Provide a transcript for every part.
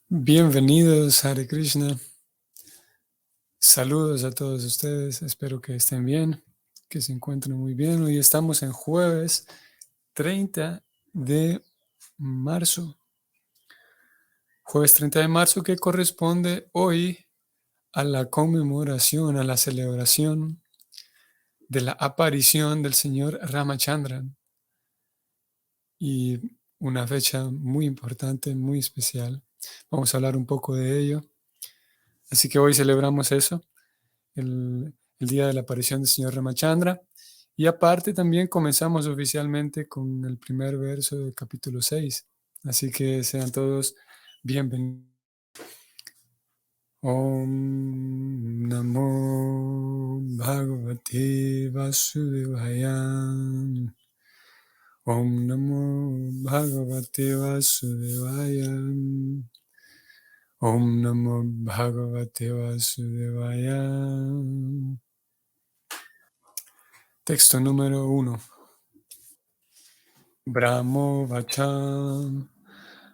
Bienvenidos, Hare Krishna. Saludos a todos ustedes. Espero que estén bien, que se encuentren muy bien. Hoy estamos en jueves 30 de marzo. Jueves 30 de marzo que corresponde hoy a la conmemoración, a la celebración de la aparición del señor Ramachandran. Y una fecha muy importante, muy especial. Vamos a hablar un poco de ello. Así que hoy celebramos eso. El día de la aparición del señor Ramachandra. Y aparte también comenzamos oficialmente con el primer verso del capítulo 6. Así que sean todos bienvenidos. Om Namo Bhagavate Vasudevaya. Om Namo Bhagavate Vasudevaya. Om Namo Bhagavate Vasudevaya. Texto número 1. Brahmo vacham,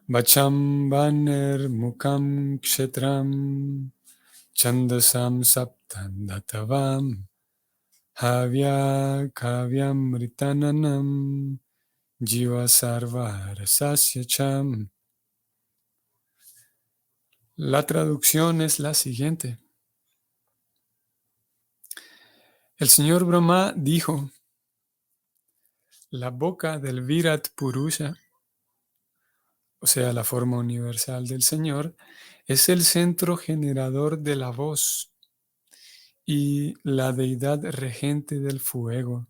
vacham vaner mukam kshetram, chandasam saptam datavam, havya kavyam ritananam, jiva sarva rasasya cham. La traducción es la siguiente. El señor Brahma dijo, la boca del Virat Purusha, o sea, la forma universal del Señor, es el centro generador de la voz y la deidad regente del fuego.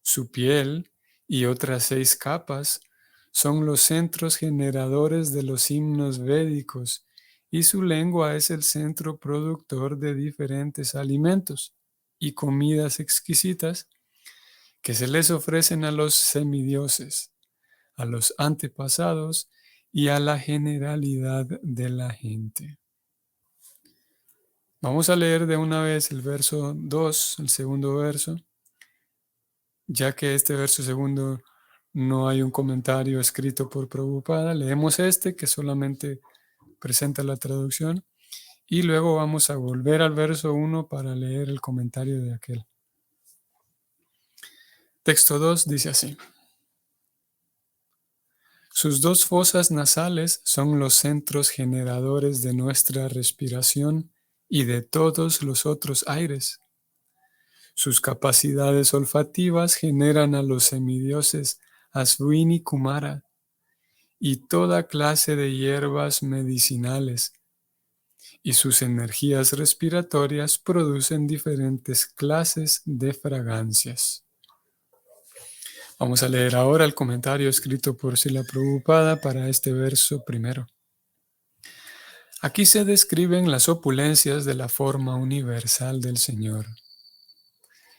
Su piel y otras 6 capas son los centros generadores de los himnos védicos y su lengua es el centro productor de diferentes alimentos y comidas exquisitas que se les ofrecen a los semidioses, a los antepasados y a la generalidad de la gente. Vamos a leer de una vez el verso 2, el segundo verso, ya que este verso segundo no hay un comentario escrito por Prabhupada. Leemos este que solamente presenta la traducción y luego vamos a volver al verso 1 para leer el comentario de aquel. Texto 2 dice así. Sus 2 fosas nasales son los centros generadores de nuestra respiración y de todos los otros aires. Sus capacidades olfativas generan a los semidioses Aswini Kumara y toda clase de hierbas medicinales, y sus energías respiratorias producen diferentes clases de fragancias. Vamos a leer ahora el comentario escrito por Srila Prabhupada para este verso primero. Aquí se describen las opulencias de la forma universal del Señor.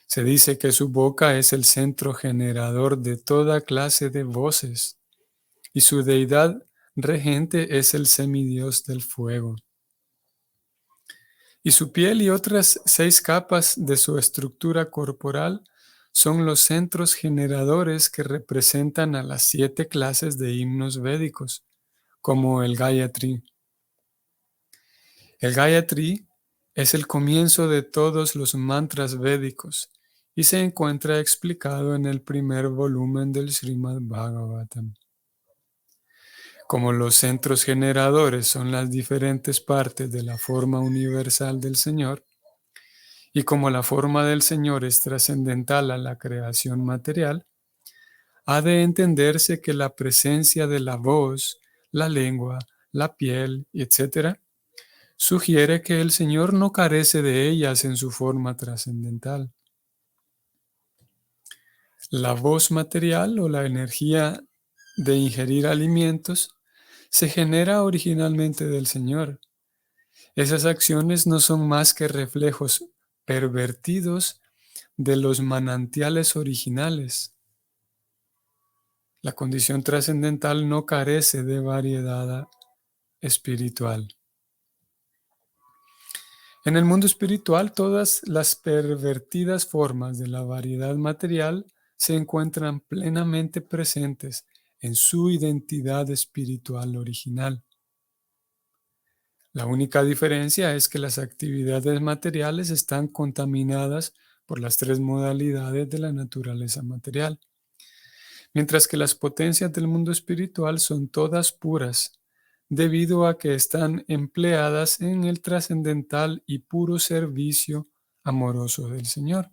Se dice que su boca es el centro generador de toda clase de voces y su deidad regente es el semidios del fuego. Y su piel y otras 6 capas de su estructura corporal son los centros generadores que representan a las 7 clases de himnos védicos, como el Gayatri. El Gayatri es el comienzo de todos los mantras védicos y se encuentra explicado en el primer volumen del Srimad Bhagavatam. Como los centros generadores son las diferentes partes de la forma universal del Señor, y como la forma del Señor es trascendental a la creación material, ha de entenderse que la presencia de la voz, la lengua, la piel, etc., sugiere que el Señor no carece de ellas en su forma trascendental. La voz material o la energía de ingerir alimentos se genera originalmente del Señor. Esas acciones no son más que reflejos pervertidos de los manantiales originales. La condición trascendental no carece de variedad espiritual. En el mundo espiritual, todas las pervertidas formas de la variedad material se encuentran plenamente presentes en su identidad espiritual original. La única diferencia es que las actividades materiales están contaminadas por las tres modalidades de la naturaleza material, mientras que las potencias del mundo espiritual son todas puras, debido a que están empleadas en el trascendental y puro servicio amoroso del Señor.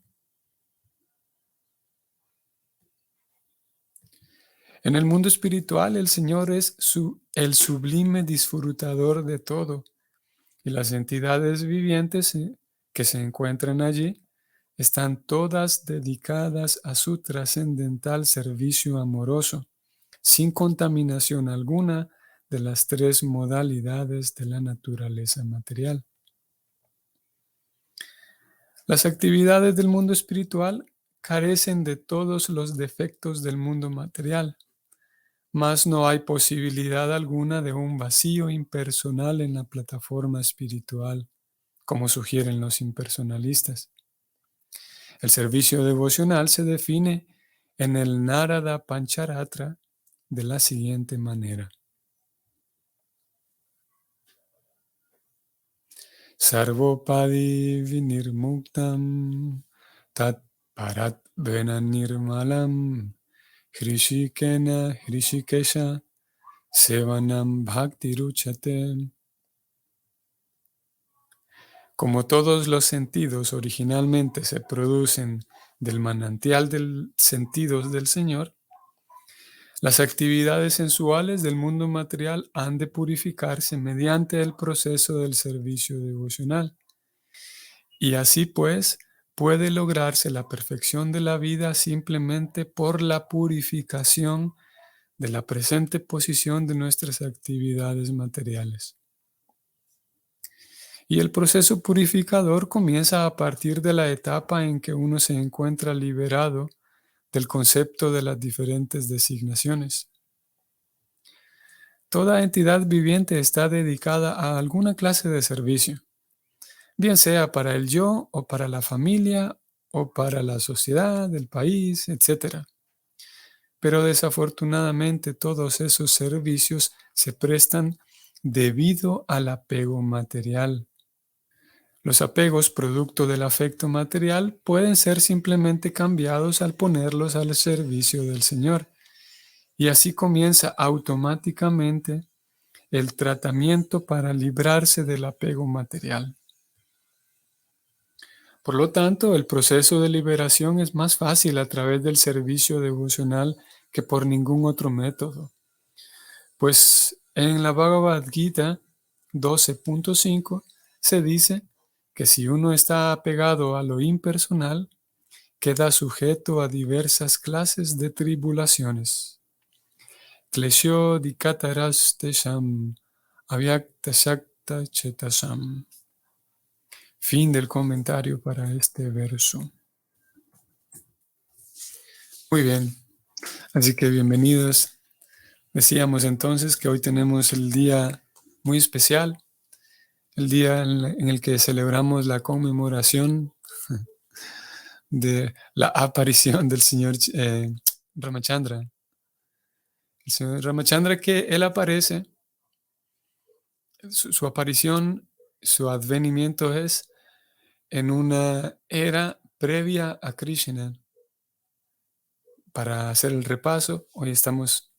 En el mundo espiritual, el Señor es el sublime disfrutador de todo, y las entidades vivientes que se encuentran allí están todas dedicadas a su trascendental servicio amoroso, sin contaminación alguna de las tres modalidades de la naturaleza material. Las actividades del mundo espiritual carecen de todos los defectos del mundo material, mas no hay posibilidad alguna de un vacío impersonal en la plataforma espiritual, como sugieren los impersonalistas. El servicio devocional se define en el Narada Pancharatra de la siguiente manera. Sarvopadi vinirmuktam tat parat vena nirmalam hrishikena hrishikesha sevanam bhakti ruchate. Como todos los sentidos originalmente se producen del manantial de sentidos del Señor, las actividades sensuales del mundo material han de purificarse mediante el proceso del servicio devocional. Y así pues, puede lograrse la perfección de la vida simplemente por la purificación de la presente posición de nuestras actividades materiales. Y el proceso purificador comienza a partir de la etapa en que uno se encuentra liberado del concepto de las diferentes designaciones. Toda entidad viviente está dedicada a alguna clase de servicio, bien sea para el yo o para la familia o para la sociedad, el país, etc. Pero desafortunadamente todos esos servicios se prestan debido al apego material. Los apegos producto del afecto material pueden ser simplemente cambiados al ponerlos al servicio del Señor. Y así comienza automáticamente el tratamiento para librarse del apego material. Por lo tanto, el proceso de liberación es más fácil a través del servicio devocional que por ningún otro método. Pues en la Bhagavad Gita 12.5 se dice que si uno está apegado a lo impersonal, queda sujeto a diversas clases de tribulaciones. Klesho dikataras tesham avyaktasakta chetasam. Fin del comentario para este verso. Muy bien, así que bienvenidos. Decíamos entonces que hoy tenemos el día muy especial, el día en el que celebramos la conmemoración de la aparición del señor Ramachandra. El señor Ramachandra, que él aparece, su aparición, su advenimiento es en una era previa a Krishna. Para hacer el repaso, hoy estamos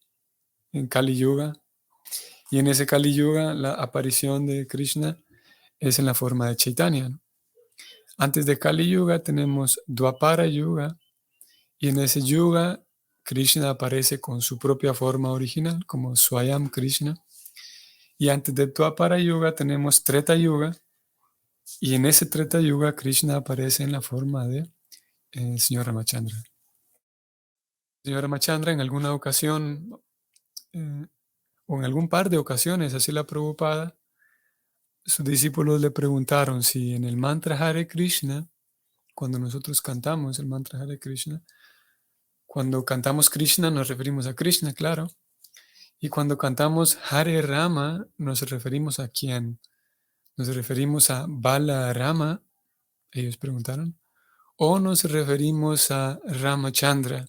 en Kali Yuga, y en ese Kali Yuga la aparición de Krishna es en la forma de Chaitanya, ¿no? Antes de Kali Yuga tenemos Dwapara Yuga, y en ese Yuga Krishna aparece con su propia forma original, como Swayam Krishna. Y antes de Dwapara Yuga tenemos Treta Yuga, y en ese Treta Yuga Krishna aparece en la forma de Señor Ramachandra. Señor Ramachandra en alguna ocasión, o en algún par de ocasiones, así la Prabhupada, sus discípulos le preguntaron si en el mantra Hare Krishna, cuando nosotros cantamos el mantra Hare Krishna, cuando cantamos Krishna nos referimos a Krishna, claro, y cuando cantamos Hare Rama nos referimos a quién. ¿Nos referimos a Balarama? Ellos preguntaron. ¿O nos referimos a Ramachandra?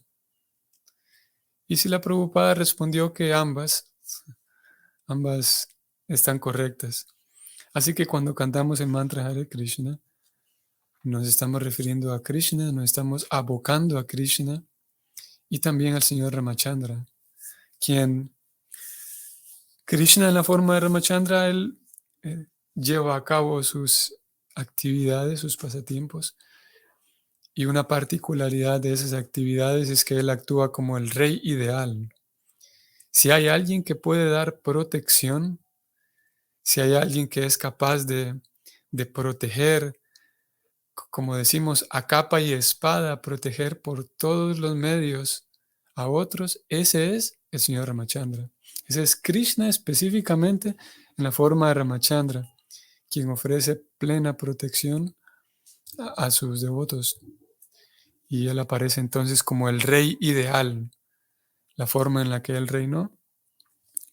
Y si la Prabhupada respondió que ambas están correctas. Así que cuando cantamos el mantra Hare Krishna, nos estamos refiriendo a Krishna, nos estamos abocando a Krishna y también al señor Ramachandra, quien Krishna en la forma de Ramachandra, él eh, lleva a cabo sus actividades, sus pasatiempos, y una particularidad de esas actividades es que él actúa como el rey ideal. Si hay alguien que puede dar protección, si hay alguien que es capaz de proteger, como decimos, a capa y espada, proteger por todos los medios a otros, ese es el señor Ramachandra. Ese es Krishna específicamente en la forma de Ramachandra, quien ofrece plena protección a sus devotos. Y él aparece entonces como el rey ideal. La forma en la que él reinó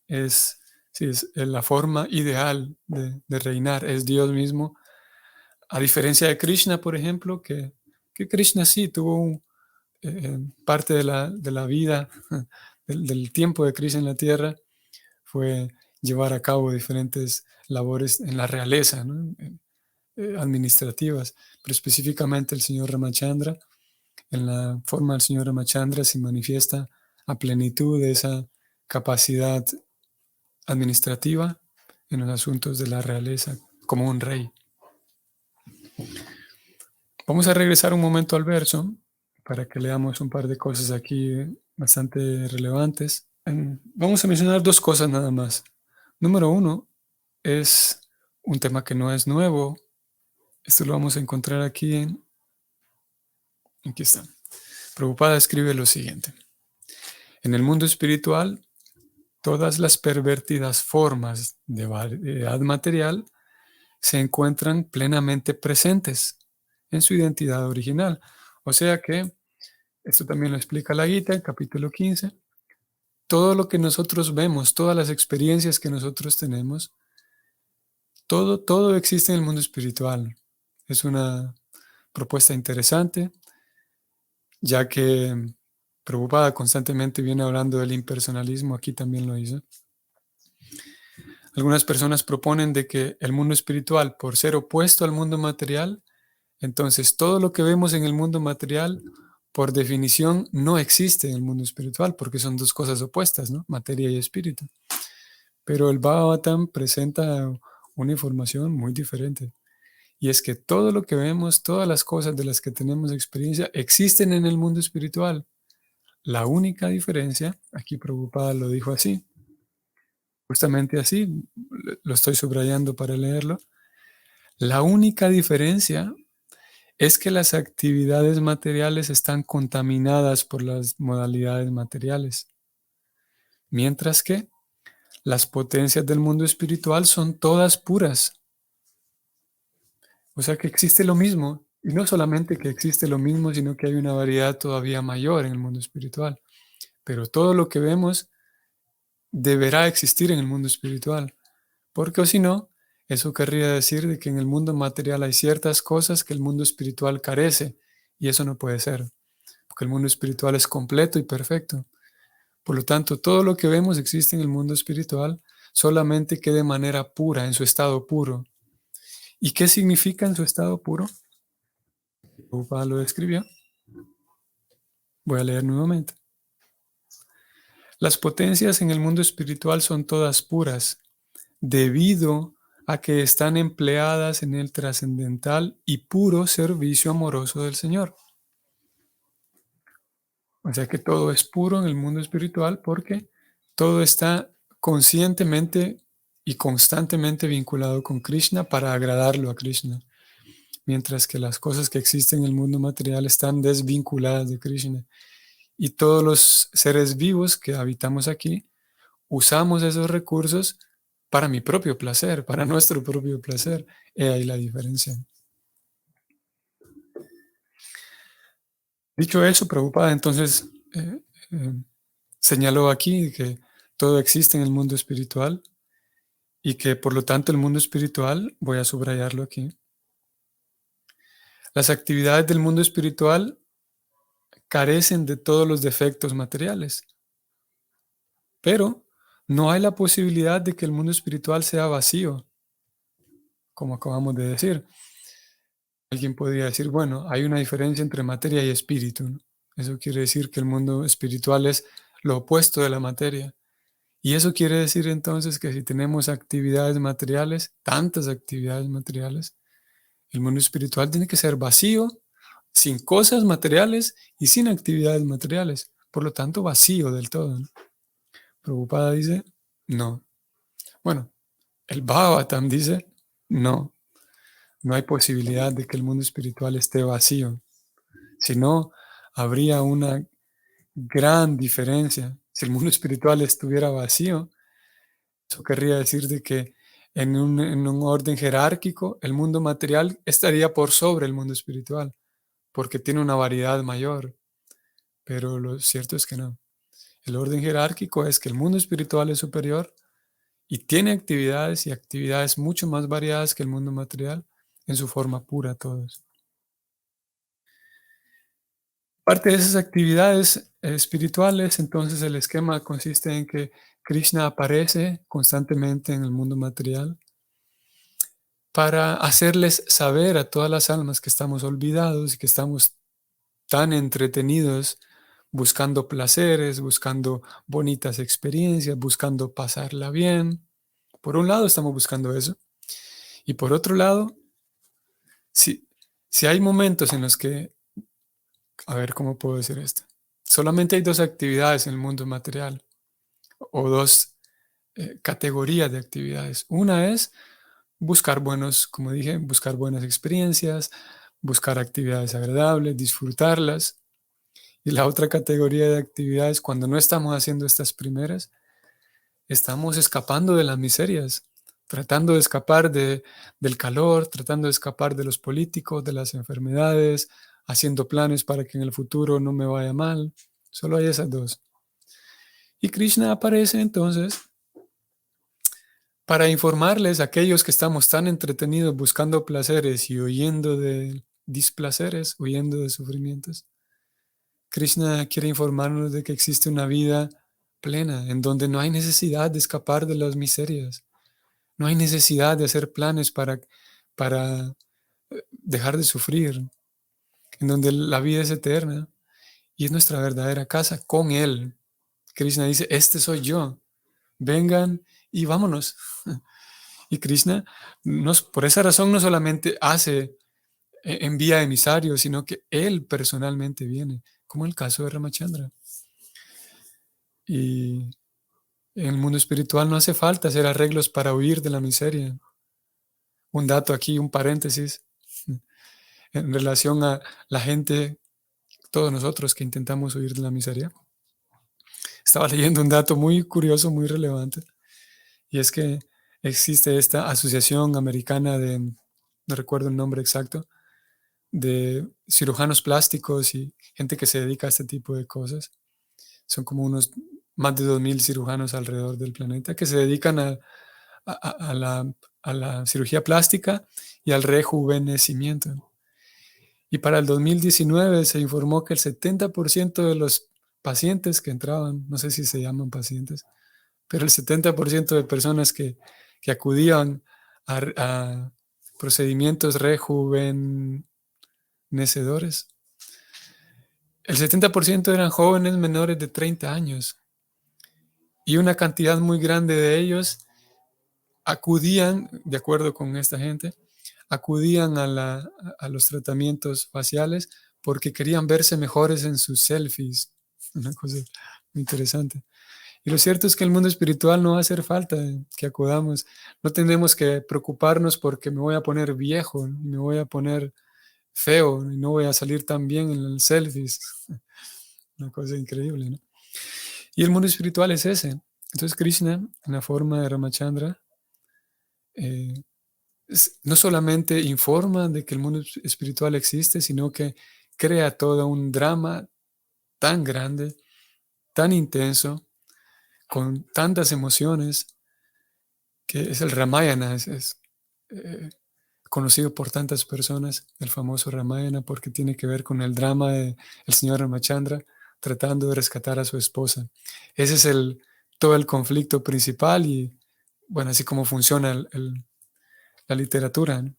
es, sí, es la forma ideal de reinar, es Dios mismo. A diferencia de Krishna, por ejemplo, que Krishna sí tuvo parte de la vida, del tiempo de Krishna en la tierra, fue llevar a cabo diferentes labores en la realeza, ¿no? Administrativas, pero específicamente el señor Ramachandra, en la forma del señor Ramachandra se manifiesta a plenitud de esa capacidad administrativa en los asuntos de la realeza, como un rey. Vamos a regresar un momento al verso para que leamos un par de cosas aquí bastante relevantes. Vamos a mencionar dos cosas nada más. Número uno es un tema que no es nuevo. Esto lo vamos a encontrar aquí aquí está. Prabhupada escribe lo siguiente. En el mundo espiritual, todas las pervertidas formas de variedad material se encuentran plenamente presentes en su identidad original. O sea que, esto también lo explica la Gita, el capítulo 15, todo lo que nosotros vemos, todas las experiencias que nosotros tenemos, todo existe en el mundo espiritual. Es una propuesta interesante, ya que Prabhupada constantemente viene hablando del impersonalismo, aquí también lo hizo. Algunas personas proponen de que el mundo espiritual, por ser opuesto al mundo material, entonces todo lo que vemos en el mundo material, por definición, no existe en el mundo espiritual, porque son dos cosas opuestas, ¿no? Materia y espíritu. Pero el Bhagavatam presenta una información muy diferente. Y es que todo lo que vemos, todas las cosas de las que tenemos experiencia, existen en el mundo espiritual. La única diferencia, aquí Prabhupada lo dijo así, justamente así, lo estoy subrayando para leerlo, la única diferencia es que las actividades materiales están contaminadas por las modalidades materiales, mientras que las potencias del mundo espiritual son todas puras. O sea que existe lo mismo, y no solamente que existe lo mismo, sino que hay una variedad todavía mayor en el mundo espiritual. Pero todo lo que vemos deberá existir en el mundo espiritual, porque o si no, eso querría decir de que en el mundo material hay ciertas cosas que el mundo espiritual carece, y eso no puede ser, porque el mundo espiritual es completo y perfecto. Por lo tanto, todo lo que vemos existe en el mundo espiritual, solamente que de manera pura, en su estado puro. ¿Y qué significa en su estado puro? Prabhupada lo describió. Voy a leer nuevamente. Las potencias en el mundo espiritual son todas puras, debido a que están empleadas en el trascendental y puro servicio amoroso del Señor. O sea que todo es puro en el mundo espiritual porque todo está conscientemente y constantemente vinculado con Krishna para agradarlo a Krishna, mientras que las cosas que existen en el mundo material están desvinculadas de Krishna. Y todos los seres vivos que habitamos aquí usamos esos recursos para mi propio placer, para nuestro propio placer. He ahí la diferencia. Dicho eso, Prabhupada entonces eh, señaló aquí que todo existe en el mundo espiritual y que por lo tanto el mundo espiritual, voy a subrayarlo aquí, las actividades del mundo espiritual carecen de todos los defectos materiales, pero no hay la posibilidad de que el mundo espiritual sea vacío. como acabamos de decir. Alguien podría decir, bueno, hay una diferencia entre materia y espíritu, ¿no? Eso quiere decir que el mundo espiritual es lo opuesto de la materia. Y eso quiere decir entonces que si tenemos actividades materiales, tantas actividades materiales, el mundo espiritual tiene que ser vacío, sin cosas materiales y sin actividades materiales. Por lo tanto, vacío del todo, ¿no? Prabhupada dice, no. Bueno, el Bhagavatam dice, no. No hay posibilidad de que el mundo espiritual esté vacío. Si no, habría una gran diferencia. Si el mundo espiritual estuviera vacío, eso querría decir de que en un orden jerárquico, el mundo material estaría por sobre el mundo espiritual, porque tiene una variedad mayor. Pero lo cierto es que no. El orden jerárquico es que el mundo espiritual es superior y tiene actividades y actividades mucho más variadas que el mundo material en su forma pura todos. Parte de esas actividades espirituales, entonces el esquema consiste en que Krishna aparece constantemente en el mundo material para hacerles saber a todas las almas que estamos olvidados y que estamos tan entretenidos buscando placeres, buscando bonitas experiencias, buscando pasarla bien. Por un lado estamos buscando eso. Y por otro lado, si, si hay momentos en los que, a ver cómo puedo decir esto, solamente hay dos actividades en el mundo material o dos categorías de actividades. Una es buscar buenos, como dije, buscar buenas experiencias, buscar actividades agradables, disfrutarlas. Y la otra categoría de actividades, cuando no estamos haciendo estas primeras, estamos escapando de las miserias, tratando de escapar del calor, tratando de escapar de los políticos, de las enfermedades, haciendo planes para que en el futuro no me vaya mal. Solo hay esas dos. Y Krishna aparece entonces para informarles a aquellos que estamos tan entretenidos buscando placeres y huyendo de displaceres, huyendo de sufrimientos. Krishna quiere informarnos de que existe una vida plena, en donde no hay necesidad de escapar de las miserias, no hay necesidad de hacer planes para dejar de sufrir, en donde la vida es eterna y es nuestra verdadera casa con Él. Krishna dice, este soy yo, vengan y vámonos. Y Krishna, por esa razón, no solamente envía emisarios, sino que Él personalmente viene, como el caso de Ramachandra. Y en el mundo espiritual no hace falta hacer arreglos para huir de la miseria. Un dato aquí, un paréntesis, en relación a la gente, todos nosotros que intentamos huir de la miseria. Estaba leyendo un dato muy curioso, muy relevante, y es que existe esta asociación americana no recuerdo el nombre exacto, de cirujanos plásticos y gente que se dedica a este tipo de cosas. Son como unos más de 2000 cirujanos alrededor del planeta que se dedican a la cirugía plástica y al rejuvenecimiento. Y para el 2019 se informó que el 70% de los pacientes que entraban, no sé si se llaman pacientes, pero el 70% de personas que acudían a procedimientos rejuvenecedores, el 70% eran jóvenes menores de 30 años y una cantidad muy grande de ellos acudían, de acuerdo con esta gente, acudían a los tratamientos faciales porque querían verse mejores en sus selfies. Una cosa muy interesante. Y lo cierto es que el mundo espiritual no va a hacer falta que acudamos. No tenemos que preocuparnos porque me voy a poner viejo, me voy a poner feo y no voy a salir tan bien en los selfies. Una cosa increíble, ¿no? Y el mundo espiritual es ese. Entonces Krishna, en la forma de Ramachandra, eh, no solamente informa de que el mundo espiritual existe, sino que crea todo un drama tan grande, tan intenso, con tantas emociones, que es el Ramayana, eh, conocido por tantas personas, el famoso Ramayana, porque tiene que ver con el drama del señor Ramachandra tratando de rescatar a su esposa. Ese es todo el conflicto principal y, bueno, así como funciona la literatura, ¿no?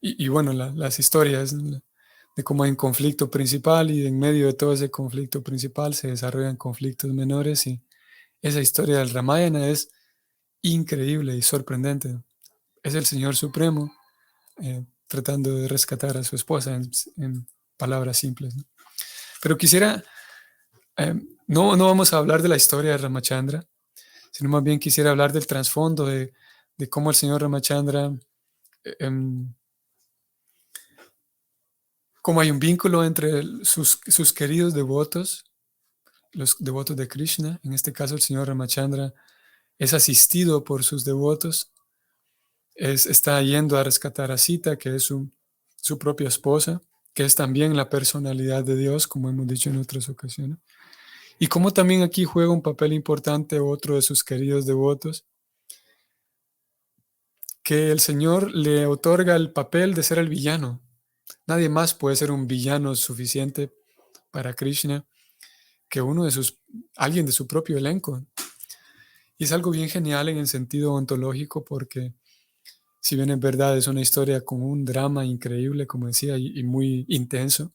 Y bueno, las historias, ¿no? De cómo hay un conflicto principal y en medio de todo ese conflicto principal se desarrollan conflictos menores y esa historia del Ramayana es increíble y sorprendente. Es el Señor Supremo tratando de rescatar a su esposa en palabras simples, ¿no? Pero quisiera, eh, no vamos a hablar de la historia de Ramachandra, sino más bien quisiera hablar del trasfondo de cómo el señor Ramachandra, em, cómo hay un vínculo entre sus queridos devotos, los devotos de Krishna. En este caso, el señor Ramachandra es asistido por sus devotos, está yendo a rescatar a Sita, que es su propia esposa, que es también la personalidad de Dios, como hemos dicho en otras ocasiones. Y como también aquí juega un papel importante otro de sus queridos devotos, que el Señor le otorga el papel de ser el villano. Nadie más puede ser un villano suficiente para Krishna que alguien de su propio elenco. Y es algo bien genial en el sentido ontológico porque si bien es verdad, es una historia con un drama increíble, como decía, y muy intenso,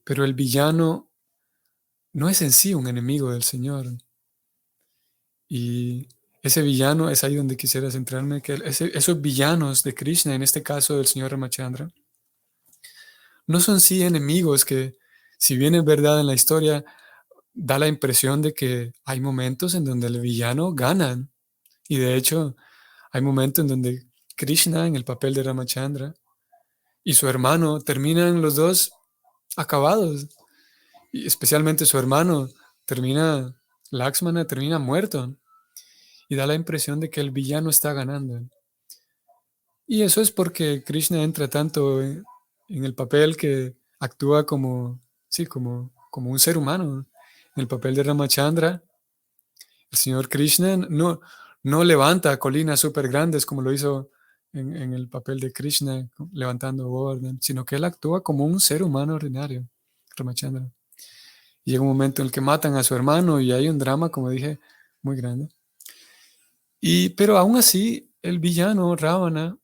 pero el villano no es en sí un enemigo del Señor. Y ese villano es ahí donde quisiera centrarme, que esos villanos de Krishna, en este caso del Señor Ramachandra, no son sí enemigos que, si bien es verdad en la historia, da la impresión de que hay momentos en donde el villano gana. Y de hecho, hay momentos en donde Krishna, en el papel de Ramachandra, y su hermano terminan los dos acabados. Y especialmente su hermano Lakshmana termina muerto. Y da la impresión de que el villano está ganando. Y eso es porque Krishna entra tanto en el papel que actúa como, sí, como un ser humano. En el papel de Ramachandra, el señor Krishna no levanta colinas súper grandes como lo hizo en el papel de Krishna, levantando Govardhan, sino que él actúa como un ser humano ordinario, Ramachandra. Y llega un momento en el que matan a su hermano y hay un drama, como dije, muy grande. Pero aún así, el villano, Ravana,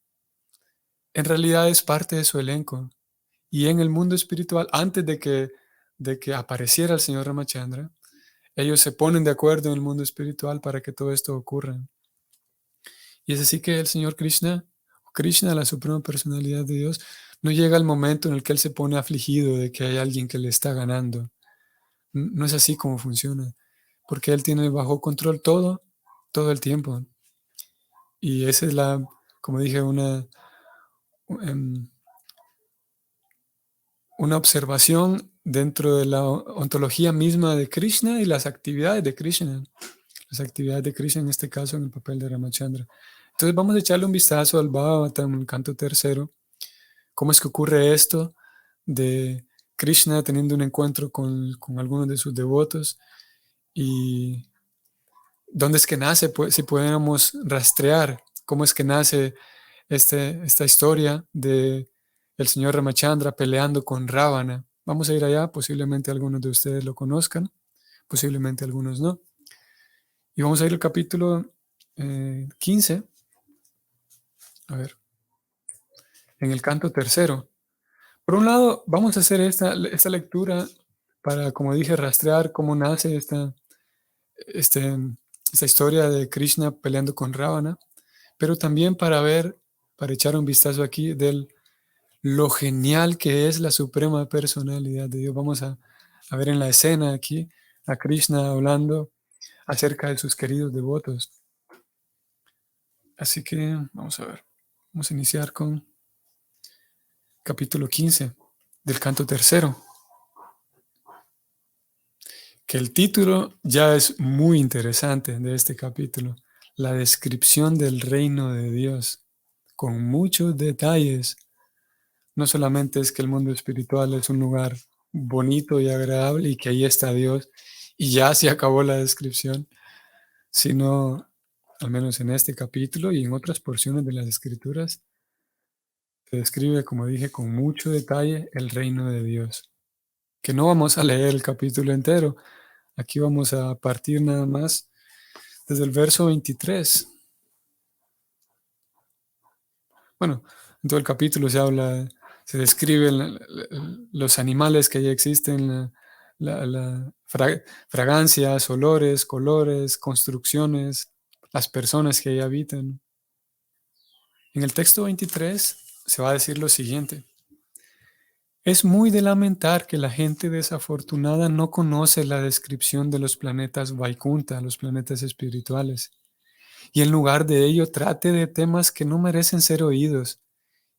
en realidad es parte de su elenco. Y en el mundo espiritual, antes de que apareciera el señor Ramachandra, ellos se ponen de acuerdo en el mundo espiritual para que todo esto ocurra. Y es así que el señor Krishna, la suprema personalidad de Dios, no llega al momento en el que él se pone afligido de que hay alguien que le está ganando. No es así como funciona, porque él tiene bajo control todo el tiempo. Y esa es como dije, em, una observación dentro de la ontología misma de Krishna y las actividades de Krishna. Las actividades de Krishna, en este caso, en el papel de Ramachandra. Entonces vamos a echarle un vistazo al Bhagavatam, el canto tercero. ¿Cómo es que ocurre esto de Krishna teniendo un encuentro con algunos de sus devotos? Y dónde es que nace, pues, si pudiéramos rastrear cómo es que nace esta historia de el señor Ramachandra peleando con Ravana. Vamos a ir allá, posiblemente algunos de ustedes lo conozcan, posiblemente algunos no. Y vamos a ir al capítulo 15, a ver, en el canto tercero. Por un lado, vamos a hacer esta lectura para, como dije, rastrear cómo nace este, esta historia de Krishna peleando con Ravana, pero también para echar un vistazo aquí lo genial que es la suprema personalidad de Dios. Vamos a ver en la escena aquí a Krishna hablando acerca de sus queridos devotos. Así que vamos a ver. Vamos a iniciar con capítulo 15 del canto tercero, que el título ya es muy interesante de este capítulo. La descripción del reino de Dios, con muchos detalles. No solamente es que el mundo espiritual es un lugar bonito y agradable y que ahí está Dios y ya se acabó la descripción, sino, al menos en este capítulo y en otras porciones de las escrituras, se describe, como dije, con mucho detalle el reino de Dios. Que no vamos a leer el capítulo entero, aquí vamos a partir nada más desde el verso 23. Bueno, en todo el capítulo se describen los animales que ya existen, fragancias, olores, colores, construcciones, las personas que ahí habitan. En el texto 23 se va a decir lo siguiente. Es muy de lamentar que la gente desafortunada no conoce la descripción de los planetas Vaikunta, los planetas espirituales, y en lugar de ello trate de temas que no merecen ser oídos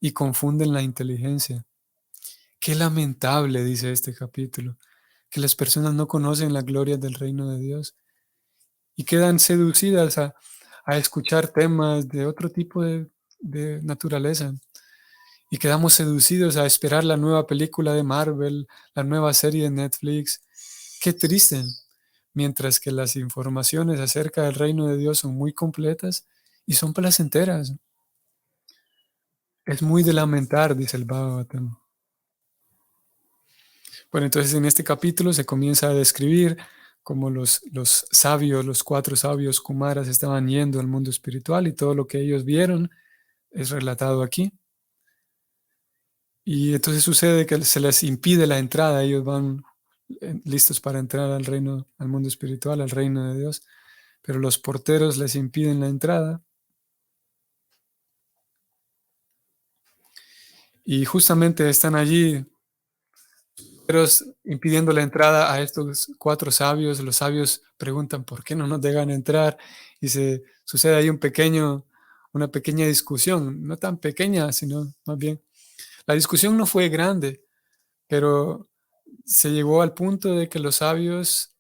y confunden la inteligencia. Qué lamentable, dice este capítulo, que las personas no conocen la gloria del reino de Dios y quedan seducidas a escuchar temas de otro tipo de naturaleza. Y quedamos seducidos a esperar la nueva película de Marvel, la nueva serie de Netflix. Qué triste. Mientras que las informaciones acerca del reino de Dios son muy completas y son placenteras. Es muy de lamentar, dice el Bhagavatam. Bueno, entonces en este capítulo se comienza a describir cómo los sabios, los 4 sabios Kumaras estaban yendo al mundo espiritual y todo lo que ellos vieron es relatado aquí. Y entonces sucede que se les impide la entrada, ellos van listos para entrar al reino, al mundo espiritual, al reino de Dios, pero los porteros les impiden la entrada. Y justamente están allí, pero impidiendo la entrada a estos 4 sabios. Los sabios preguntan por qué no nos dejan entrar y sucede ahí una pequeña discusión, no tan pequeña, sino más bien. La discusión no fue grande, pero se llegó al punto de que los sabios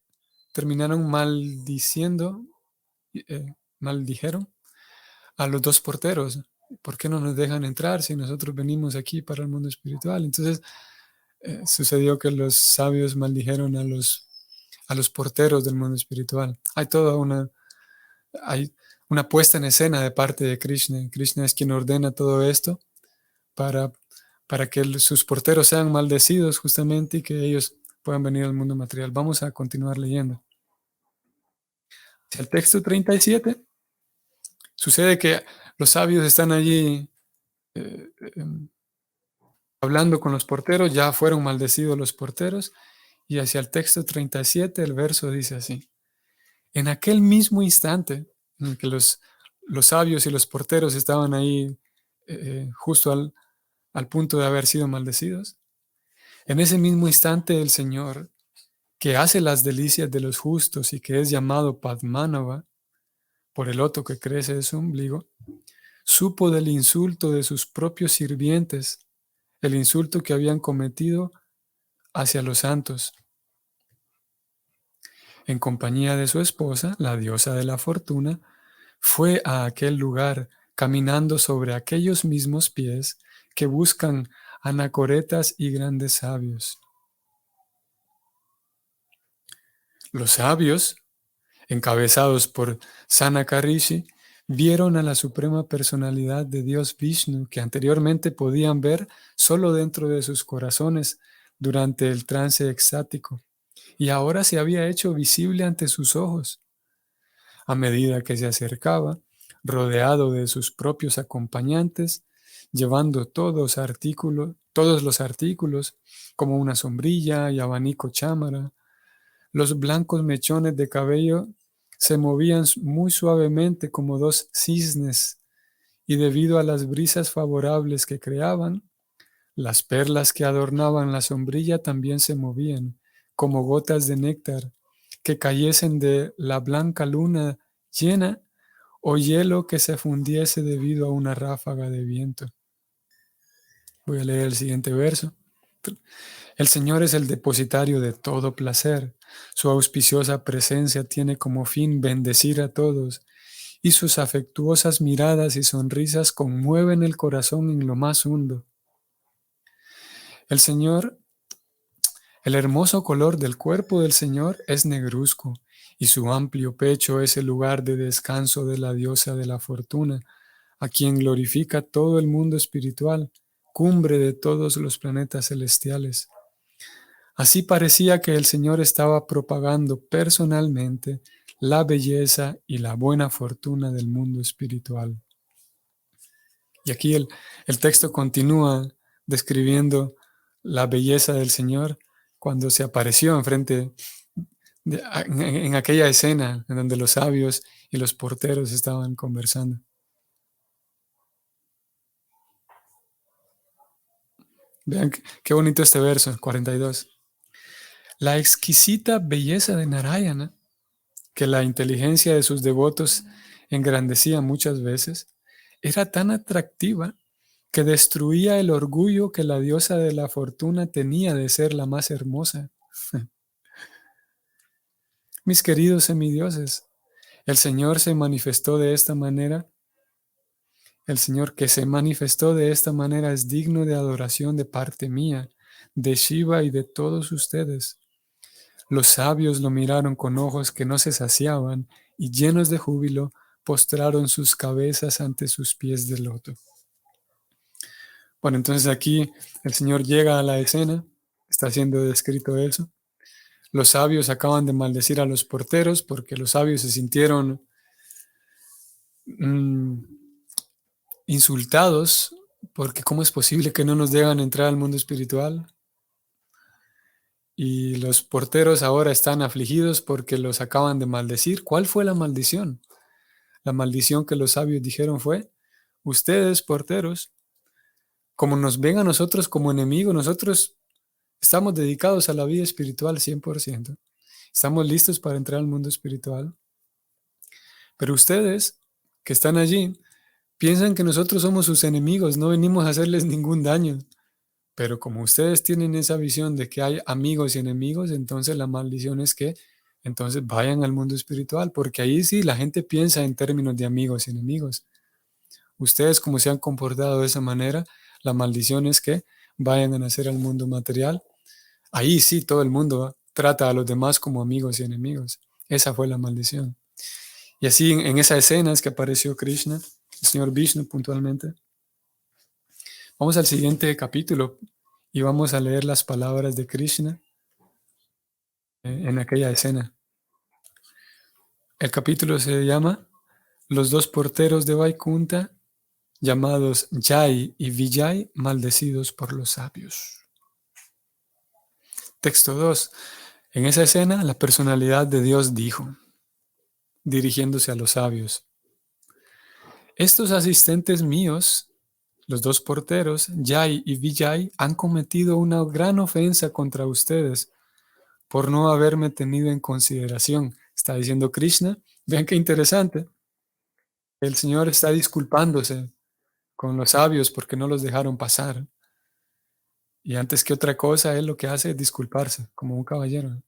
terminaron maldiciendo, maldijeron a los 2 porteros. ¿Por qué no nos dejan entrar si nosotros venimos aquí para el mundo espiritual? Entonces sucedió que los sabios maldijeron a los porteros del mundo espiritual. Hay una puesta en escena de parte de Krishna. Krishna es quien ordena todo esto para, para que sus porteros sean maldecidos justamente y que ellos puedan venir al mundo material. Vamos a continuar leyendo. El texto 37 sucede que los sabios están allí eh, em, hablando con los porteros, ya fueron maldecidos los porteros, y hacia el texto 37 el verso dice así: en aquel mismo instante en el que los sabios y los porteros estaban ahí justo al punto de haber sido maldecidos, en ese mismo instante el Señor, que hace las delicias de los justos y que es llamado Padmanabha por el loto que crece de su ombligo, supo del insulto de sus propios sirvientes, el insulto que habían cometido hacia los santos. En compañía de su esposa, la diosa de la fortuna, fue a aquel lugar caminando sobre aquellos mismos pies que buscan anacoretas y grandes sabios. Los sabios, encabezados por Sanaka Rishi, vieron a la suprema personalidad de Dios Vishnu que anteriormente podían ver solo dentro de sus corazones durante el trance extático, y ahora se había hecho visible ante sus ojos. A medida que se acercaba, rodeado de sus propios acompañantes, llevando todos los artículos, como una sombrilla y abanico chámara, los blancos mechones de cabello se movían muy suavemente como 2 cisnes, y debido a las brisas favorables que creaban, las perlas que adornaban la sombrilla también se movían, como gotas de néctar que cayesen de la blanca luna llena o hielo que se fundiese debido a una ráfaga de viento. Voy a leer el siguiente verso. El Señor es el depositario de todo placer. Su auspiciosa presencia tiene como fin bendecir a todos, y sus afectuosas miradas y sonrisas conmueven el corazón en lo más hondo. El Señor, el hermoso color del cuerpo del Señor es negruzco, y su amplio pecho es el lugar de descanso de la diosa de la fortuna, a quien glorifica todo el mundo espiritual, cumbre de todos los planetas celestiales. Así parecía que el Señor estaba propagando personalmente la belleza y la buena fortuna del mundo espiritual. Y aquí el texto continúa describiendo la belleza del Señor cuando se apareció enfrente en aquella escena en donde los sabios y los porteros estaban conversando. Vean qué bonito este verso, 42. La exquisita belleza de Narayana, que la inteligencia de sus devotos engrandecía muchas veces, era tan atractiva que destruía el orgullo que la diosa de la fortuna tenía de ser la más hermosa. Mis queridos semidioses, el Señor se manifestó de esta manera. El Señor que se manifestó de esta manera es digno de adoración de parte mía, de Shiva y de todos ustedes. Los sabios lo miraron con ojos que no se saciaban y llenos de júbilo postraron sus cabezas ante sus pies de loto. Bueno, entonces aquí el Señor llega a la escena, está siendo descrito eso. Los sabios acaban de maldecir a los porteros porque los sabios se sintieron insultados porque ¿cómo es posible que no nos dejan entrar al mundo espiritual? Y los porteros ahora están afligidos porque los acaban de maldecir. ¿Cuál fue la maldición? La maldición que los sabios dijeron fue, ustedes, porteros, como nos ven a nosotros como enemigos, nosotros estamos dedicados a la vida espiritual 100%. Estamos listos para entrar al mundo espiritual. Pero ustedes, que están allí, piensan que nosotros somos sus enemigos, no venimos a hacerles ningún daño. Pero como ustedes tienen esa visión de que hay amigos y enemigos, entonces la maldición es que entonces vayan al mundo espiritual, porque ahí sí la gente piensa en términos de amigos y enemigos. Ustedes como se han comportado de esa manera, la maldición es que vayan a nacer al mundo material. Ahí sí todo el mundo trata a los demás como amigos y enemigos. Esa fue la maldición. Y así en esa escena es que apareció Krishna, el señor Vishnu puntualmente. Vamos al siguiente capítulo y vamos a leer las palabras de Krishna en aquella escena. El capítulo se llama Los dos porteros de Vaikunta, llamados Jai y Vijay, maldecidos por los sabios. Texto 2. En esa escena, la personalidad de Dios dijo, dirigiéndose a los sabios, estos asistentes míos, los dos porteros, Jai y Vijay, han cometido una gran ofensa contra ustedes por no haberme tenido en consideración. Está diciendo Krishna. Vean qué interesante. El Señor está disculpándose con los sabios porque no los dejaron pasar. Y antes que otra cosa, Él lo que hace es disculparse como un caballero.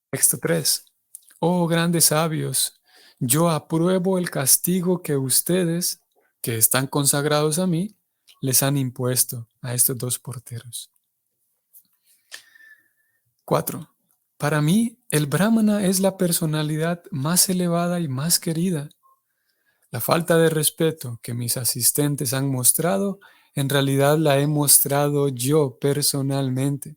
Texto 3. Oh grandes sabios, yo apruebo el castigo que ustedes, que están consagrados a mí, les han impuesto a estos dos porteros. 4. Para mí, el Brahmana es la personalidad más elevada y más querida. La falta de respeto que mis asistentes han mostrado, en realidad la he mostrado yo personalmente,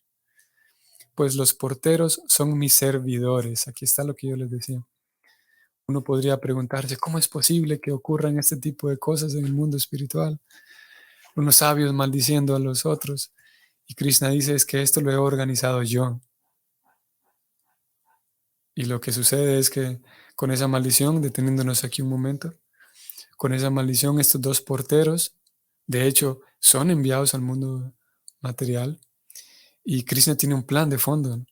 pues los porteros son mis servidores. Aquí está lo que yo les decía. Uno podría preguntarse, ¿cómo es posible que ocurran este tipo de cosas en el mundo espiritual? Unos sabios maldiciendo a los otros. Y Krishna dice, es que esto lo he organizado yo. Y lo que sucede es que con esa maldición, deteniéndonos aquí un momento, con esa maldición estos dos porteros, de hecho, son enviados al mundo material y Krishna tiene un plan de fondo.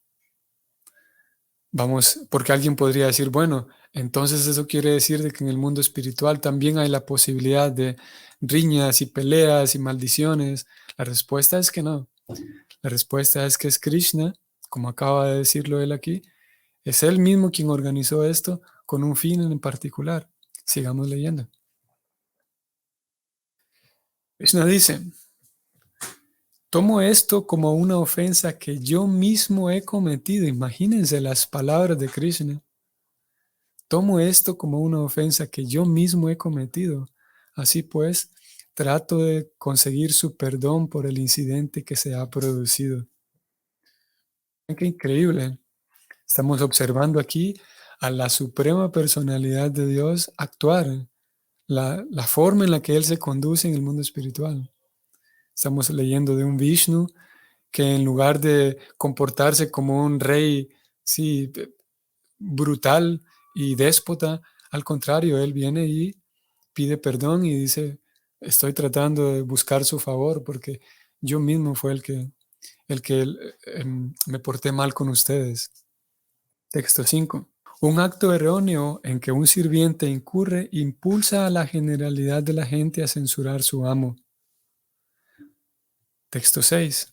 Vamos, porque alguien podría decir, bueno, entonces eso quiere decir de que en el mundo espiritual también hay la posibilidad de riñas y peleas y maldiciones. La respuesta es que no. La respuesta es que es Krishna, como acaba de decirlo él aquí, es él mismo quien organizó esto con un fin en particular. Sigamos leyendo. Krishna dice, tomo esto como una ofensa que yo mismo he cometido. Imagínense las palabras de Krishna. Tomo esto como una ofensa que yo mismo he cometido. Así pues, trato de conseguir su perdón por el incidente que se ha producido. Qué increíble. Estamos observando aquí a la suprema personalidad de Dios actuar. la forma en la que él se conduce en el mundo espiritual. Estamos leyendo de un Vishnu que en lugar de comportarse como un rey, sí, brutal y déspota, al contrario, él viene y pide perdón y dice, estoy tratando de buscar su favor porque yo mismo fue el que me porté mal con ustedes. Texto 5. Un acto erróneo en que un sirviente incurre impulsa a la generalidad de la gente a censurar a su amo. Texto 6.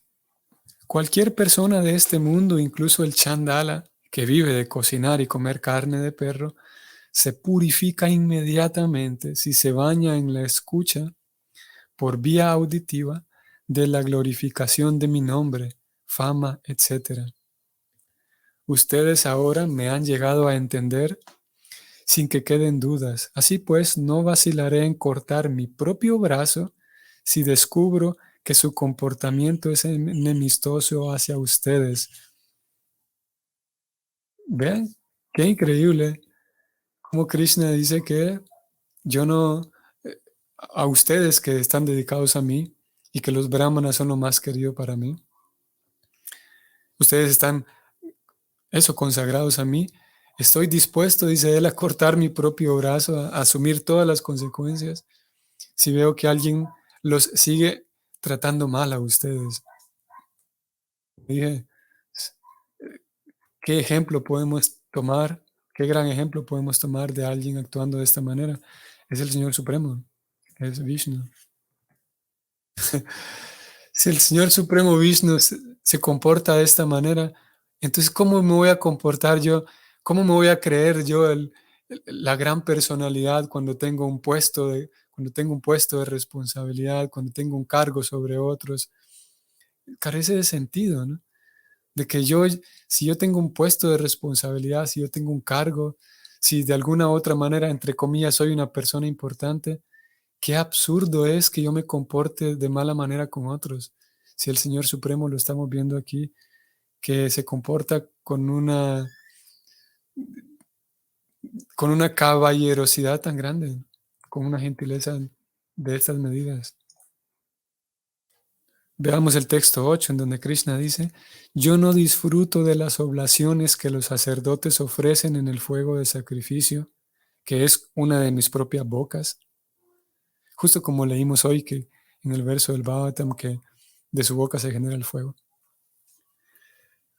Cualquier persona de este mundo, incluso el chandala, que vive de cocinar y comer carne de perro, se purifica inmediatamente si se baña en la escucha por vía auditiva de la glorificación de mi nombre, fama, etc. Ustedes ahora me han llegado a entender sin que queden dudas. Así pues, no vacilaré en cortar mi propio brazo si descubro que su comportamiento es enemistoso hacia ustedes. Vean, qué increíble cómo Krishna dice que yo no, a ustedes que están dedicados a mí y que los brahmanas son lo más querido para mí, ustedes están, eso, consagrados a mí. Estoy dispuesto, dice él, a cortar mi propio brazo, a asumir todas las consecuencias si veo que alguien los sigue tratando mal a ustedes. Dije, ¿qué ejemplo podemos tomar? ¿Qué gran ejemplo podemos tomar de alguien actuando de esta manera? Es el Señor Supremo, es Vishnu. Si el Señor Supremo Vishnu se comporta de esta manera, entonces ¿cómo me voy a comportar yo? ¿Cómo me voy a creer yo la gran personalidad cuando tengo un puesto de responsabilidad, cuando tengo un cargo sobre otros? Carece de sentido, ¿no? De que si yo tengo un puesto de responsabilidad, si yo tengo un cargo, si de alguna otra manera, entre comillas, soy una persona importante, qué absurdo es que yo me comporte de mala manera con otros. Si el Señor Supremo lo estamos viendo aquí, que se comporta con una caballerosidad tan grande, con una gentileza de estas medidas. Veamos el texto 8 en donde Krishna dice, yo no disfruto de las oblaciones que los sacerdotes ofrecen en el fuego de sacrificio, que es una de mis propias bocas. Justo como leímos hoy que en el verso del Bhagavatam que de su boca se genera el fuego.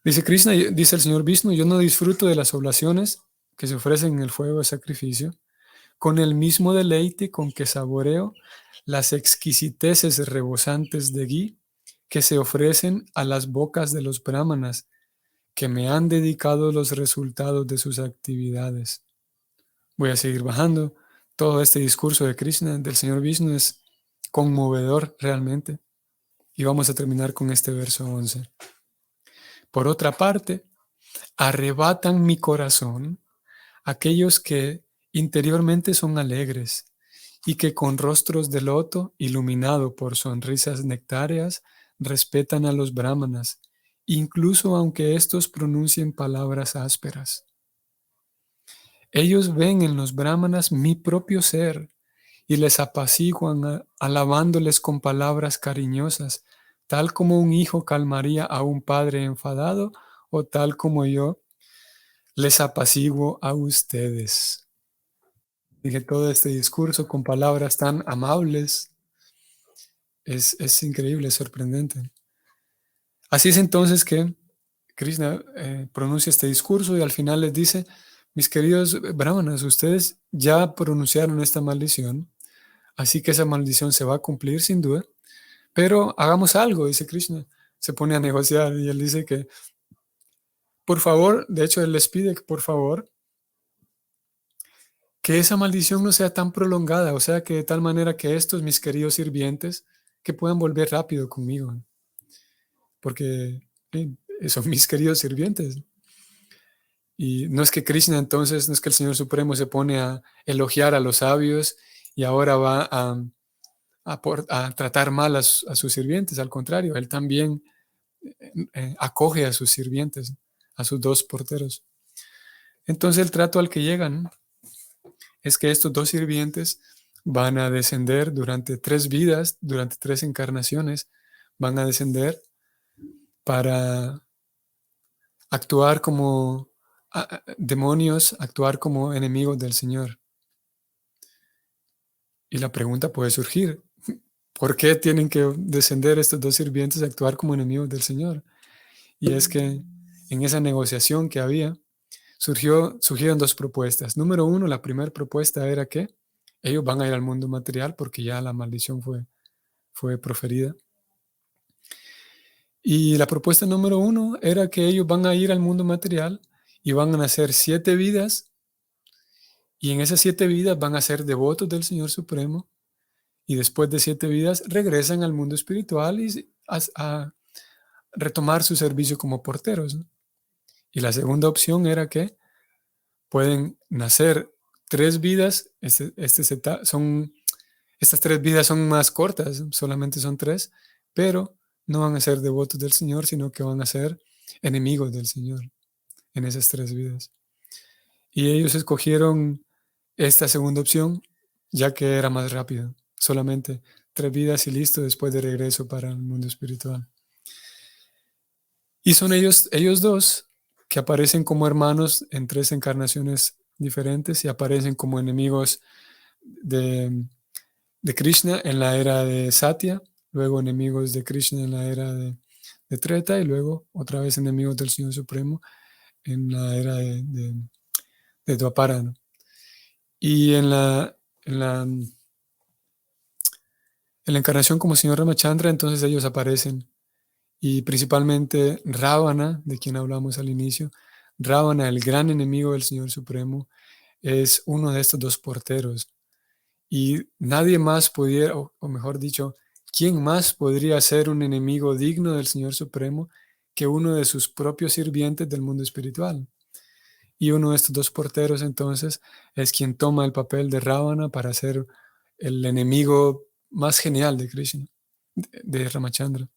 Dice Krishna, dice el señor Vishnu, yo no disfruto de las oblaciones que se ofrecen en el fuego de sacrificio con el mismo deleite con que saboreo las exquisiteces rebosantes de ghee que se ofrecen a las bocas de los brahmanas que me han dedicado los resultados de sus actividades. Voy a seguir bajando. Todo este discurso de Krishna, del señor Vishnu, es conmovedor realmente. Y vamos a terminar con este verso 11. Por otra parte, arrebatan mi corazón aquellos que interiormente son alegres y que con rostros de loto, iluminado por sonrisas nectáreas, respetan a los brahmanas, incluso aunque éstos pronuncien palabras ásperas. Ellos ven en los brahmanas mi propio ser y les apaciguan alabándoles con palabras cariñosas, tal como un hijo calmaría a un padre enfadado o tal como yo les apaciguo a ustedes. Dije todo este discurso con palabras tan amables. Es increíble, es sorprendente. Así es entonces que Krishna pronuncia este discurso y al final les dice, mis queridos brahmanas, ustedes ya pronunciaron esta maldición, así que esa maldición se va a cumplir sin duda, pero hagamos algo, dice Krishna. Se pone a negociar y él dice que, por favor, de hecho, él les pide que, por favor, que esa maldición no sea tan prolongada, o sea, que de tal manera que estos, mis queridos sirvientes, que puedan volver rápido conmigo, porque son mis queridos sirvientes. Y no es que Krishna entonces, no es que el Señor Supremo se pone a elogiar a los sabios y ahora va a tratar mal a sus sirvientes, al contrario, él también acoge a sus sirvientes, a sus dos porteros. Entonces el trato al que llegan es que estos dos sirvientes van a descender durante 3 vidas, durante 3 encarnaciones, van a descender para actuar como demonios, actuar como enemigos del Señor. Y la pregunta puede surgir, ¿por qué tienen que descender estos 2 sirvientes a actuar como enemigos del Señor? Y es que en esa negociación que había, surgieron 2 propuestas. Número uno, la primera propuesta era que ellos van a ir al mundo material porque ya la maldición fue proferida. Y la propuesta número uno era que ellos van a ir al mundo material y van a nacer 7 vidas, y en esas 7 vidas van a ser devotos del Señor Supremo, y después de 7 vidas regresan al mundo espiritual y a retomar su servicio como porteros, ¿no? Y la segunda opción era que pueden nacer 3 vidas, estas 3 vidas son más cortas, solamente son 3, pero no van a ser devotos del Señor, sino que van a ser enemigos del Señor en esas 3 vidas. Y ellos escogieron esta segunda opción, ya que era más rápido. Solamente 3 vidas y listo, después de regreso para el mundo espiritual. Y son ellos dos que aparecen como hermanos en 3 encarnaciones diferentes y aparecen como enemigos de Krishna en la era de Satya, luego enemigos de Krishna en la era de Treta, y luego otra vez enemigos del Señor Supremo en la era de Dwapara, ¿no? Y en la encarnación como Señor Ramachandra, entonces ellos aparecen, y principalmente Ravana, de quien hablamos al inicio. Ravana, el gran enemigo del Señor Supremo, es uno de estos 2 porteros. Y nadie más pudiera, o mejor dicho, ¿quién más podría ser un enemigo digno del Señor Supremo que uno de sus propios sirvientes del mundo espiritual? Y uno de estos 2 porteros entonces es quien toma el papel de Ravana para ser el enemigo más genial de Krishna, de Ramachandra.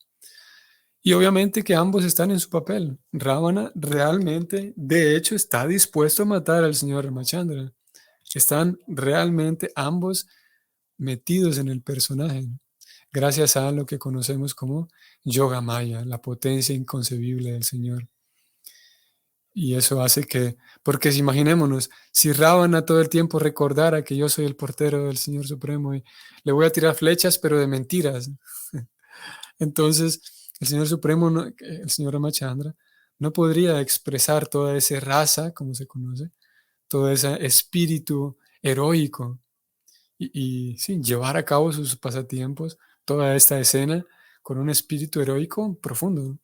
Y obviamente que ambos están en su papel. Ravana realmente, de hecho, está dispuesto a matar al señor Ramachandra. Están realmente ambos metidos en el personaje, gracias a lo que conocemos como Yoga Maya, la potencia inconcebible del Señor. Y eso hace que, porque si imaginémonos, si Ravana todo el tiempo recordara que yo soy el portero del Señor Supremo y le voy a tirar flechas, pero de mentiras, entonces el Señor Supremo, el Señor Ramachandra, no podría expresar toda esa raza, como se conoce, todo ese espíritu heroico y sí, llevar a cabo sus pasatiempos, toda esta escena con un espíritu heroico profundo.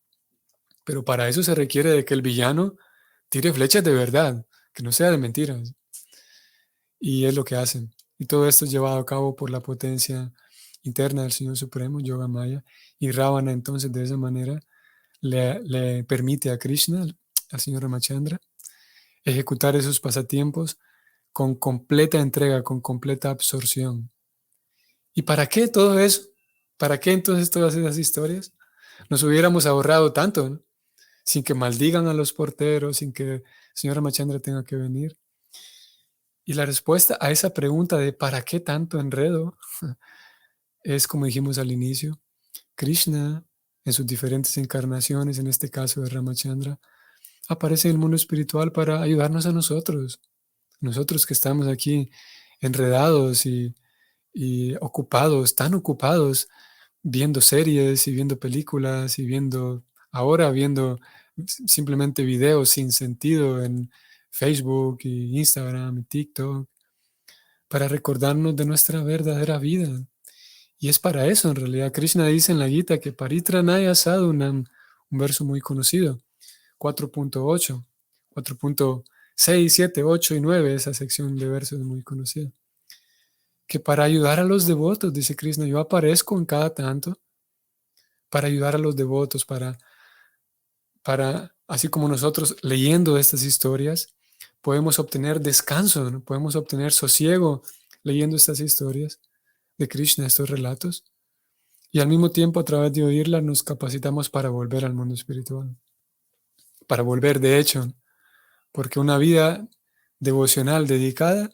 Pero para eso se requiere de que el villano tire flechas de verdad, que no sea de mentiras. Y es lo que hacen. Y todo esto es llevado a cabo por la potencia interna del Señor Supremo, Yoga Maya. Y Ravana entonces de esa manera le permite a Krishna, al Señor Ramachandra, ejecutar esos pasatiempos con completa entrega, con completa absorción. ¿Y para qué todo eso? ¿Para qué entonces todas esas historias? Nos hubiéramos ahorrado tanto, ¿no? Sin que maldigan a los porteros, sin que el señor Ramachandra tenga que venir. Y la respuesta a esa pregunta de ¿para qué tanto enredo? Es como dijimos al inicio, Krishna en sus diferentes encarnaciones, en este caso de Ramachandra, aparece en el mundo espiritual para ayudarnos a nosotros que estamos aquí enredados y ocupados, tan ocupados, viendo series y viendo películas y viendo simplemente videos sin sentido en Facebook y Instagram y TikTok, para recordarnos de nuestra verdadera vida. Y es para eso, en realidad, Krishna dice en la Gita que Paritranaya Sadhunam, un verso muy conocido, 4.8, 4.6, 7, 8 y 9, esa sección de versos es muy conocida. Que para ayudar a los devotos, dice Krishna, yo aparezco en cada tanto para ayudar a los devotos, así como nosotros leyendo estas historias, podemos obtener descanso, ¿no? Podemos obtener sosiego leyendo estas historias de Krishna, estos relatos, y al mismo tiempo a través de oírlas nos capacitamos para volver al mundo espiritual, para volver de hecho, porque una vida devocional dedicada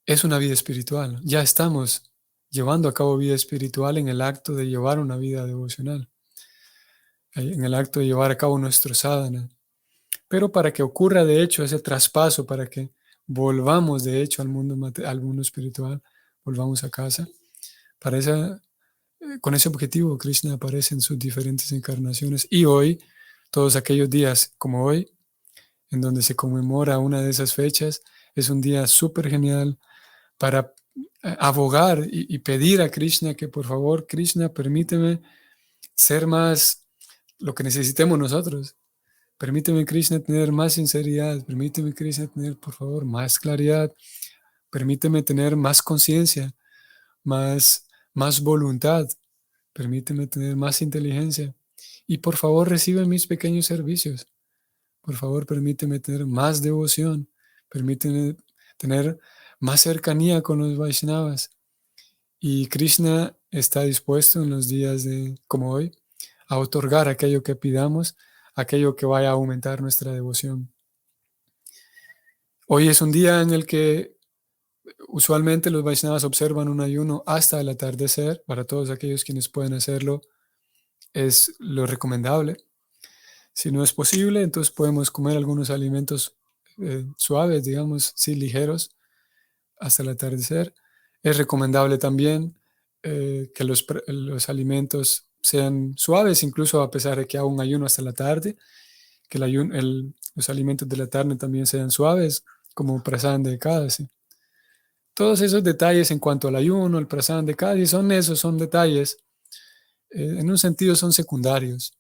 es una vida espiritual. Ya estamos llevando a cabo vida espiritual en el acto de llevar una vida devocional, en el acto de llevar a cabo nuestro sadhana. Pero para que ocurra de hecho ese traspaso, para que volvamos de hecho al mundo espiritual, volvamos a casa, para con ese objetivo Krishna aparece en sus diferentes encarnaciones. Y hoy, todos aquellos días como hoy, en donde se conmemora una de esas fechas, es un día súper genial para abogar y pedir a Krishna que por favor, Krishna, permíteme ser más lo que necesitemos nosotros. Permíteme, Krishna, tener más sinceridad. Permíteme, Krishna, tener, por favor, más claridad. Permíteme tener más conciencia, más voluntad. Permíteme tener más inteligencia. Y por favor, recibe mis pequeños servicios. Por favor, permíteme tener más devoción. Permíteme tener más cercanía con los Vaishnavas. Y Krishna está dispuesto en los días como hoy a otorgar aquello que pidamos, aquello que vaya a aumentar nuestra devoción. Hoy es un día en el que usualmente los Vaishnavas observan un ayuno hasta el atardecer. Para todos aquellos quienes pueden hacerlo, es lo recomendable. Si no es posible, entonces podemos comer algunos alimentos suaves, digamos, sí, ligeros, hasta el atardecer. Es recomendable también que los alimentos sean suaves, incluso a pesar de que haga un ayuno hasta la tarde, que los alimentos de la tarde también sean suaves, como prasadam de Ekadasi. Todos esos detalles en cuanto al ayuno, el prasadam de Ekadasi, son detalles, en un sentido son secundarios.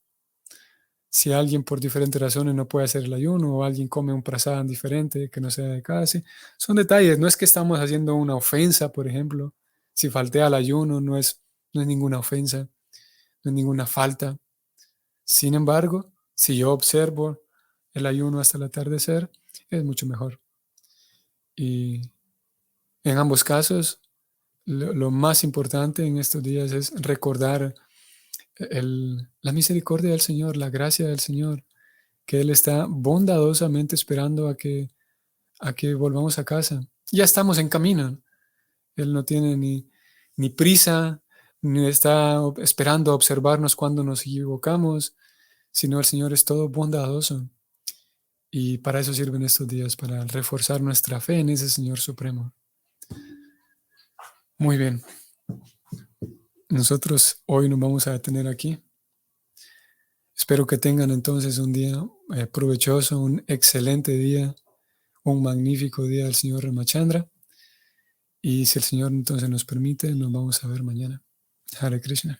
Si alguien por diferentes razones no puede hacer el ayuno o alguien come un prasadam diferente que no sea de Ekadasi, son detalles. No es que estamos haciendo una ofensa, por ejemplo. Si falté al ayuno no es ninguna ofensa, no es ninguna falta. Sin embargo, si yo observo el ayuno hasta el atardecer, es mucho mejor. Y en ambos casos, lo más importante en estos días es recordar la misericordia del Señor, la gracia del Señor, que Él está bondadosamente esperando a que volvamos a casa. Ya estamos en camino. Él no tiene ni prisa, ni está esperando a observarnos cuando nos equivocamos, sino el Señor es todo bondadoso. Y para eso sirven estos días, para reforzar nuestra fe en ese Señor Supremo. Muy bien. Nosotros hoy nos vamos a detener aquí. Espero que tengan entonces un día provechoso, un excelente día, un magnífico día del Señor Ramachandra. Y si el Señor entonces nos permite, nos vamos a ver mañana. Hare Krishna.